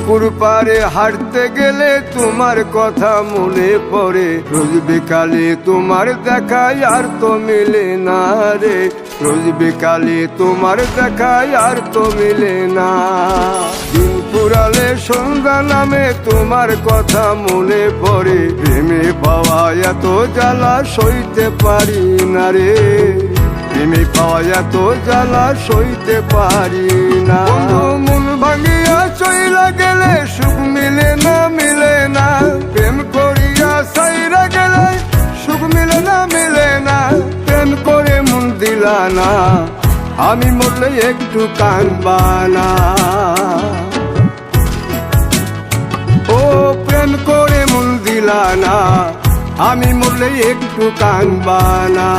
পুকুর পাড়ে হাঁটতে গেলে তোমার কথা মনে পড়ে, রোজ বিকালে তোমার দেখায় আর তো মিলে না রে, রোজ বিকালে তোমার দেখায় আর তো মিলে না। দিন পুরালে সন্ধ্যা নামে তোমার কথা মনে পড়ে, প্রেমে পাওয়া এত জ্বালা সইতে পারি না রে, প্রেমে পাওয়া এত জ্বালা সইতে পারি না। মন ভাঙিয়া চইলা গেলে সুখ মিলে না, মিলে না, প্রেম করিয়া সাইরা গেলে সুখ মিলে না, মিলে না, প্রেম করে মন দিলা না, আমি মরলে একটু কাঁদবা না। ও প্রেম করে মন দিলা না, আমি মরলে একটু কাঁদবা না।